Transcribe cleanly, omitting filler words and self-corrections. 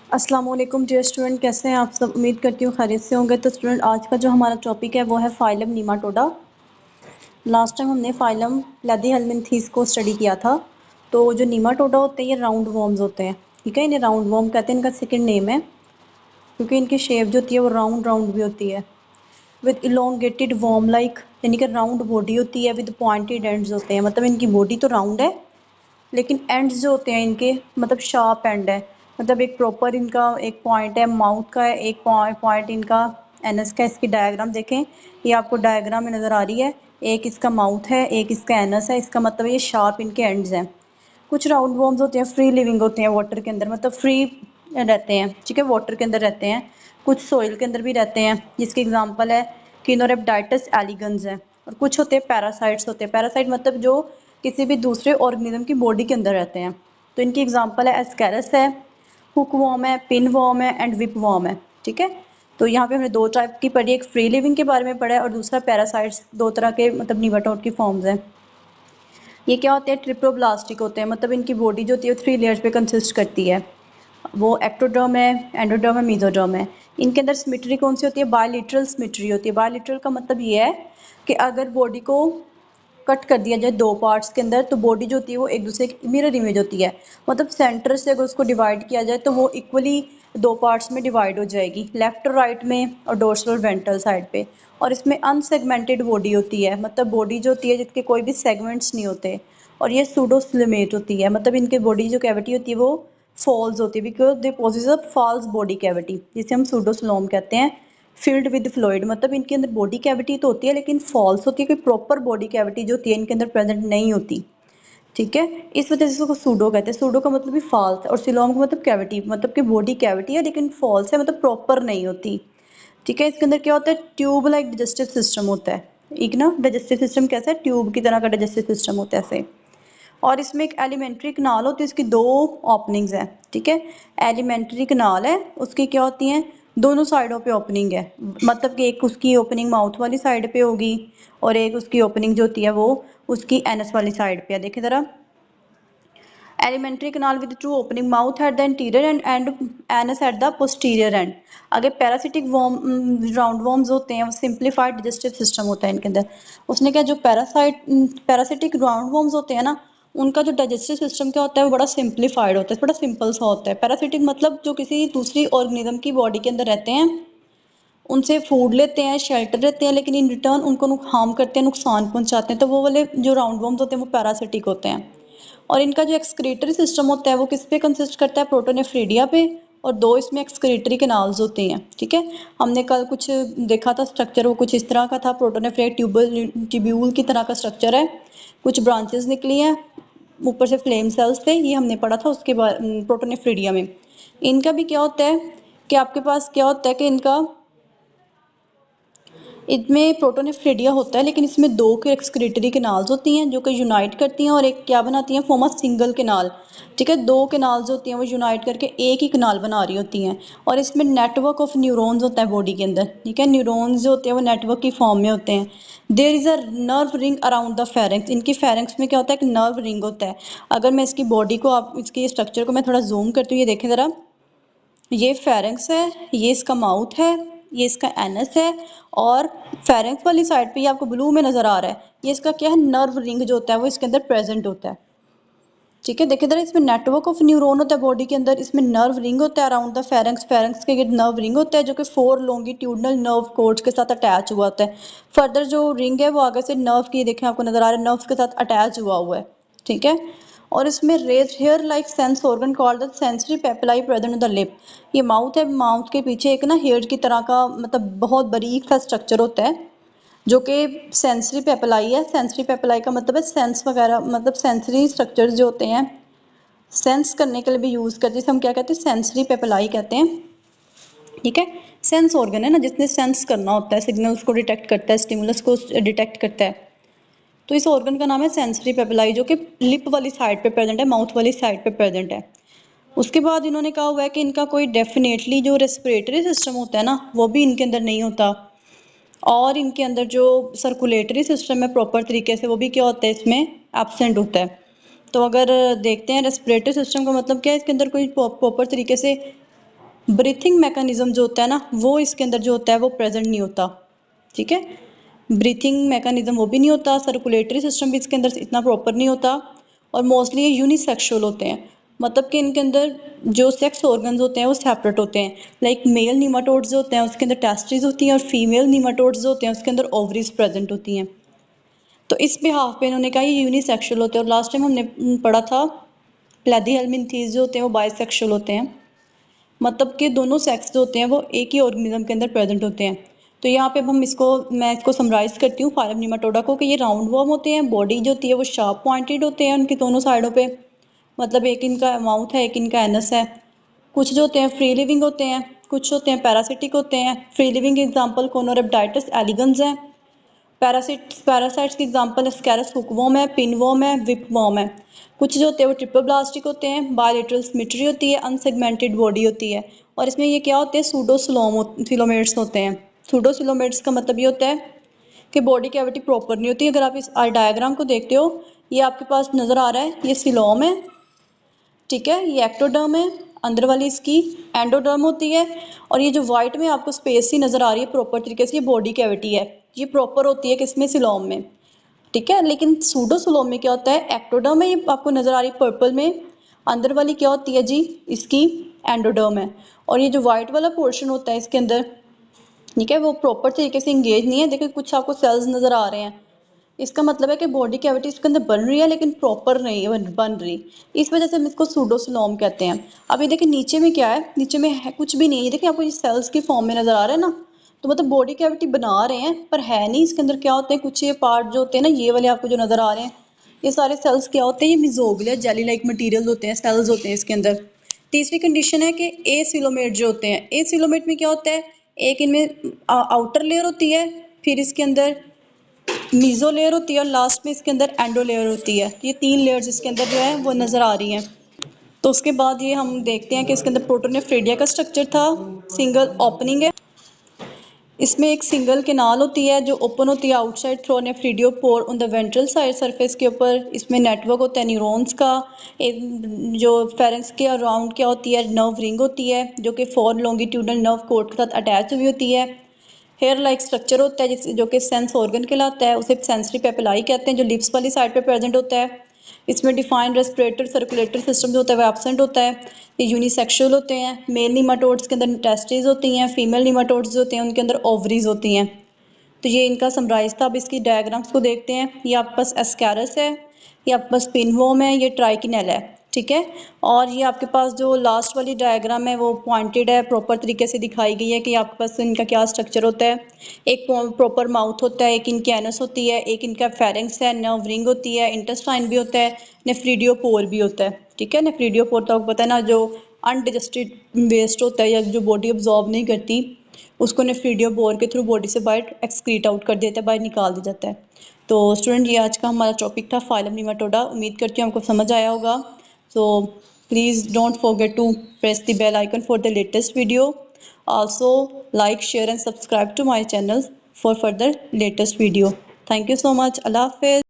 अस्सलाम वालेकुम dear student, कैसे हैं आप सब। उम्मीद करती हूँ खैरियत से होंगे। तो स्टूडेंट, आज का जो हमारा टॉपिक है वो है फाइलम नीमाटोडा। लास्ट टाइम हमने फाइलम प्लेथीहेल्मिन्थीस को स्टडी किया था। तो जो नीमाटोडा होते हैं ये राउंड वॉर्म्स होते हैं, ठीक है। इन्हें राउंड वॉर्म कहते हैं, इनका सेकंड नेम है क्योंकि इनकी शेप जो होती है वो राउंड राउंड भी होती है। विद इलोंगेटेड वॉर्म लाइक, यानी कि राउंड बॉडी होती है विद पॉइंटेड एंड्स होते हैं। मतलब इनकी बॉडी तो राउंड है लेकिन एंड्स जो होते हैं इनके मतलब शार्प एंड है। मतलब एक प्रॉपर इनका एक पॉइंट है माउथ का है, एक पॉइंट इनका एनस का। इसकी डायग्राम देखें, ये आपको डायग्राम में नज़र आ रही है। एक इसका माउथ है, एक इसका एनस है। इसका मतलब ये शार्प इनके एंड्स हैं। कुछ राउंड वॉर्म्स होते हैं फ्री लिविंग होते हैं वाटर के अंदर, मतलब फ्री रहते हैं, ठीक है, वाटर के अंदर रहते हैं। कुछ सोइल के अंदर भी रहते हैं, जिसकी एग्जांपल है किनोरेप्टाइटिस एलिगन्स है। और कुछ होते हैं पैरासाइट्स होते हैं। पैरासाइट मतलब जो किसी भी दूसरे ऑर्गेनिज्म की बॉडी के अंदर रहते हैं। तो इनकी एग्जांपल है एस्केरस है, हुक वॉर्म है, पिन वॉर्म है एंड विप वॉर्म है, ठीक है। तो यहाँ पे हमने दो टाइप की पढ़ी, एक फ्री लिविंग के बारे में पढ़ा है और दूसरा पैरासाइट्स। दो तरह के मतलब निमाटोड की फॉर्म्स हैं। ये क्या होते हैं, ट्रिप्लोब्लास्टिक होते हैं। मतलब इनकी बॉडी जो होती है 3 लेयर्स पे कंसिस्ट करती है। वो एक्टोडर्म है, एंडोडर्म है, मेसोडर्म है। इनके अंदर सिमेट्री कौन सी होती है, बायलिटरल सिमेट्री होती है। बायलिटरल का मतलब ये है कि अगर बॉडी को कट कर दिया जाए दो पार्ट्स के अंदर तो बॉडी जो होती है वो एक दूसरे की मिरर इमेज होती है। मतलब सेंटर से अगर उसको डिवाइड किया जाए तो वो इक्वली दो पार्ट्स में डिवाइड हो जाएगी, लेफ्ट और राइट में और डोर्सल और वेंट्रल साइड पे। और इसमें अनसेगमेंटेड बॉडी होती है, मतलब बॉडी जो होती है जिसके कोई भी सेगमेंट्स नहीं होते। और ये सूडोस्लिमेट होती है, मतलब इनके बॉडी जो कैविटी होती है वो फॉल्स होती है because they possess a false body cavity, जिसे हम सूडोस्लोम कहते हैं। फिल्ड विद फ्लूइड, मतलब इनके अंदर बॉडी कैविटी तो होती है लेकिन फॉल्स होती है, कोई प्रॉपर बॉडी कैविटी जो होती है इनके अंदर प्रेजेंट नहीं होती, ठीक है। इस वजह से इसको सूडो कहते हैं। सूडो का मतलब भी फॉल्स और सिलोम का मतलब कैविटी, मतलब कि बॉडी कैविटी है लेकिन फॉल्स है, मतलब प्रॉपर नहीं होती, ठीक है। इसके अंदर क्या होता है, ट्यूब लाइक डाइजेस्टिव सिस्टम होता है। एक ना डाइजेस्टिव सिस्टम कैसा है, ट्यूब की तरह का डाइजेस्टिव सिस्टम होता है ऐसे। और इसमें एक एलिमेंट्री कनाल होती है, इसकी दो ओपनिंग्स हैं, ठीक है। एलिमेंट्री कनाल है, उसकी क्या होती हैं, दोनों साइडों पे ओपनिंग है। मतलब कि एक उसकी ओपनिंग माउथ वाली साइड पे होगी और एक उसकी ओपनिंग जो होती है वो उसकी एनस वाली साइड पे है। देखिए ज़रा, elementary kanal with two opening, mouth at the interior and anus at the posterior and. अगर पैरासिटिक वॉर्म राउंड वॉर्म्स होते हैं वो सिंप्लीफाइड डाइजेस्टिव सिस्टम होता है इनके अंदर। उसने क्या, जो पैरासिटिक राउंड वॉर्म्स होते हैं ना, उनका जो डाइजेस्टिव सिस्टम क्या होता है वो बड़ा सिंप्लीफाइड होता है, बड़ा सिंपल सा होता है। पैरासिटिक मतलब जो किसी दूसरी ऑर्गेनिज्म की बॉडी के अंदर रहते हैं, उनसे फूड लेते हैं, शेल्टर लेते हैं, लेकिन इन रिटर्न उनको हार्म करते हैं, नुकसान पहुंचाते हैं। तो वो वाले जो राउंड वॉर्म्स होते हैं वो पैरासिटिक होते हैं। और इनका जो एक्सक्रीटरी सिस्टम होता है वो किस पे कंसिस्ट करता है, प्रोटोनेफ्रीडिया पे। और दो इसमें एक्सक्रीटरी कैनाल्स होते हैं, ठीक है। हमने कल कुछ देखा था स्ट्रक्चर, वो कुछ इस तरह का था। प्रोटोनेफ्रिया ट्यूब्यूल की तरह का स्ट्रक्चर है, कुछ ब्रांचेस निकली हैं, ऊपर से फ्लेम सेल्स थे, ये हमने पढ़ा था उसके बाद प्रोटोनेफ्रीडिया में। इनका भी क्या होता है कि आपके पास क्या होता है कि इनका इसमें प्रोटोनेफ्रेडिया होता है लेकिन इसमें दो के एक्सक्रीटरी कैनाल्स होती हैं जो कि यूनाइट करती हैं और एक क्या बनाती हैं, फॉर्म अ सिंगल कैनाल, ठीक है। दो कैनाल्स होती हैं वो यूनाइट करके एक ही कैनाल बना रही होती हैं। और इसमें नेटवर्क ऑफ न्यूरॉन्स होता है बॉडी के अंदर, ठीक है। न्यूरॉन्स जो होते हैं वो नेटवर्क की फॉर्म में होते हैं। There is a nerve ring around the pharynx, इनकी फेरेंक्स में क्या होता है, एक नर्व रिंग होता है। अगर मैं इसकी बॉडी को, आप इसके स्ट्रक्चर को मैं थोड़ा जूम करती हूँ, ये देखें ज़रा, ये फेरेंक्स है, ये इसका माउथ है, ये इसका एनस है। और फेरेंक्स वाली साइड पे ये आपको ब्लू में नजर आ रहा है, ये इसका क्या है, नर्व रिंग जो होता है वो इसके अंदर प्रेजेंट होता है, ठीक है। देखिए जरा, इसमें नेटवर्क ऑफ न्यूरॉन होता है बॉडी के अंदर, इसमें नर्व रिंग होता है अराउंड द फेरेंक्स। फेरेंक्स के नर्व रिंग होता है जो कि 4 लॉन्गिट्यूडनल नर्व कोड्स के साथ अटैच हुआ होता है। फर्दर जो रिंग है वो आगे से नर्व की, देखें आपको नजर आ रहा है, नर्व्स के साथ अटैच हुआ हुआ है, ठीक है। और इसमें rays hair like sense organ called the sensory papillae present in the lip. ये माउथ है, माउथ के पीछे एक ना हेयर की तरह का मतलब बहुत बारीक सा स्ट्रक्चर होता है जो कि सेंसरी पेपिलाई है। सेंसरी पेपिलाई का मतलब है सेंस वगैरह, मतलब सेंसरी स्ट्रक्चर्स जो होते हैं सेंस करने के लिए भी यूज़ करते हैं, जिसे हम क्या कहते हैं, सेंसरी पेपिलाई कहते हैं, ठीक है। सेंस ऑर्गन है ना जिसने सेंस करना होता है, सिग्नल्स को डिटेक्ट करता है, स्टिमुलस को डिटेक्ट करता है। तो इस ऑर्गन का नाम है सेंसरी पेपिलाई जो कि लिप वाली साइड पे प्रेजेंट है, माउथ वाली साइड पे प्रेजेंट है। उसके बाद इन्होंने कहा हुआ है कि इनका कोई डेफिनेटली जो रेस्पिरेटरी सिस्टम होता है ना वो भी इनके अंदर नहीं होता। और इनके अंदर जो सर्कुलेटरी सिस्टम है प्रॉपर तरीके से, वो भी क्या होता है, इसमें एब्सेंट होता है। तो अगर देखते हैं रेस्पिरेटरी सिस्टम का मतलब क्या है, इसके अंदर कोई प्रॉपर तरीके से ब्रीथिंग मैकेनिज्म जो होता है ना, वो इसके अंदर जो होता है वो प्रेजेंट नहीं होता। ठीक है, ब्रीथिंग मैकेनिज्म वो भी नहीं होता, सर्कुलेटरी सिस्टम भी इसके अंदर इतना प्रॉपर नहीं होता, और मोस्टली ये यूनिसेक्सुअल होते हैं। मतलब कि इनके अंदर जो सेक्स ऑर्गन्स होते हैं वो सेपरेट होते हैं। लाइक मेल नीमाटोड्स जो होते हैं उसके अंदर टेस्टिस होती हैं, और फीमेल नीमाटोड्स जो होते हैं उसके अंदर ओवरीज प्रेजेंट होती हैं। तो इस बिहाफ पे इन्होंने कहा ये यूनिसेक्सुअल होते हैं। और लास्ट टाइम हमने पढ़ा था प्लेथीहेल्मिन्थीज जो होते हैं वो बाइसेक्सुअल होते हैं। मतलब कि दोनों सेक्स जो होते हैं वो एक ही ऑर्गेनिज्म के अंदर प्रेजेंट होते हैं। तो यहाँ पे अब मैं इसको समराइज करती हूँ फाइलम नीमाटोडा को, कि ये राउंड वॉर्म होते हैं, बॉडी जो होती है वो शार्प पॉइंटेड होते हैं उनकी दोनों साइडों पे। मतलब एक इनका माउथ है, एक इनका एनस है। कुछ जो होते हैं फ्री लिविंग होते हैं, कुछ होते हैं पैरासिटिक होते हैं। फ्री लिविंग एग्जाम्पल कोनोरप्टाइटिस एलिगन्स है। पैरासाइट्स की एग्जांपल स्कैरस हुकवॉर्म है, पिनवॉर्म है, विपवॉर्म है। कुछ जो होते हैं वो ट्रिपल ब्लास्टिक होते हैं, बायलेटरल सिमेट्री होती है, अनसेगमेंटेड बॉडी होती है। और इसमें ये क्या होते हैं, सूडोसिलोमेट्स होते हैं। सूडोसिलोमेट्स का मतलब ये होता है कि बॉडी कैविटी प्रॉपर नहीं होती। अगर आप इस डायग्राम को देखते हो, ये आपके पास नज़र आ रहा है, ये सिलोम है, ठीक है, ये एक्टोडर्म है, अंदर वाली इसकी एंडोडर्म होती है। और ये जो वाइट में आपको स्पेस सी नज़र आ रही है प्रॉपर तरीके से, ये बॉडी कैविटी है। ये प्रॉपर होती है किसमें, सिलोम में। ठीक है, लेकिन सूडोसिलोम में क्या होता है, एक्टोडर्म है, ये आपको नज़र आ रही है पर्पल में। अंदर वाली क्या होती है जी, इसकी एंडोडर्म है। और ये जो वाइट वाला पोर्शन होता है इसके अंदर, ठीक है, वो प्रॉपर तरीके से इंगेज नहीं है। देखिए कुछ आपको सेल्स नज़र आ रहे हैं, इसका मतलब है कि बॉडी कैविटी इसके अंदर बन रही है लेकिन प्रॉपर नहीं बन रही। इस वजह से हम इसको सूडोसिलोम कहते हैं। अब ये देखिए नीचे में क्या है, नीचे में है कुछ भी नहीं है। ये देखिए आपको ये सेल्स के फॉर्म में नजर आ रहा है ना, तो मतलब बॉडी कैविटी बना रहे हैं पर है नहीं। इसके अंदर क्या होते हैं, कुछ ये पार्ट जो होते हैं ना, ये वाले आपको जो नजर आ रहे हैं, ये सारे सेल्स क्या होते हैं, ये मिजोग्लिया जेली लाइक मटीरियल होते हैं, सेल्स होते हैं इसके अंदर। तीसरी कंडीशन है कि ए सिलोमेट जो होते हैं, ए सिलोमेट में क्या होता है, एक इनमें आउटर लेयर होती है, फिर इसके अंदर मीजो लेयर होती है, और लास्ट में इसके अंदर एंडो लेयर होती है। ये तीन लेयर्स इसके अंदर जो है वो नज़र आ रही हैं। तो उसके बाद ये हम देखते हैं कि इसके अंदर प्रोटोनेफ्रेडिया का स्ट्रक्चर था, सिंगल ओपनिंग है। इसमें एक सिंगल केनाल होती है जो ओपन होती है outside through nephridiopore on the ventral side surface के ऊपर। इसमें नेटवर्क होता है न्यूरॉन्स का। एक जो फेरेंक्स के अराउंड क्या होती है, नर्व रिंग होती है जो कि 4 लॉन्गिट्यूडनल नर्व कोड के साथ अटैच हुई होती है। हेयर लाइक स्ट्रक्चर होता है जो कि सेंस ऑर्गन कहलाता है, उसे सेंसरी पेपिलाई कहते हैं, जो लिप्स वाली साइड पे प्रेजेंट होता है। इसमें डिफाइंड रेस्पिरेटर सर्कुलेटरी सिस्टम जो होता है वो एब्सेंट होता है। ये यूनिसेक्सुअल होते हैं। मेल नीमाटोड्स के अंदर टेस्टिस होती हैं, फीमेल नीमाटोड्स जो होते हैं उनके अंदर ओवरीज होती हैं। तो ये इनका समराइज था। अब इसकी डायग्राम्स को देखते हैं। ये आपके पास एस्कैरस है, ये आपके पास पिनवोम है, ये ट्राइकिनेल है, ठीक है। और ये आपके पास जो लास्ट वाली डायग्राम है वो पॉइंटेड है, प्रॉपर तरीके से दिखाई गई है कि आपके पास इनका क्या स्ट्रक्चर होता है। एक प्रॉपर माउथ होता है, एक इनकी एनस होती है, एक इनका फेरेंक्स है, नर्व रिंग होती है, इंटेस्टाइन भी होता है, नेफ्रीडियो पोर भी होता है, ठीक है। नेफ्रीडियो पोर तो आपको पता है ना, जो अनडिजेस्टेड वेस्ट होता है या जो बॉडी ऑब्जॉर्व नहीं करती, उसको नेफ्रीडियो पोर के थ्रू बॉडी से बाहर एक्सक्रीट आउट कर देता है, बाहर निकाल दिया जाता है। तो स्टूडेंट ये आज का हमारा टॉपिक था फाइलम नीमाटोडा। उम्मीद करती हूँ आपको समझ आया होगा। So please don't forget to press the bell icon for the latest video. Also like, share and subscribe to my channel for further latest video. Thank you so much. Allah Hafiz.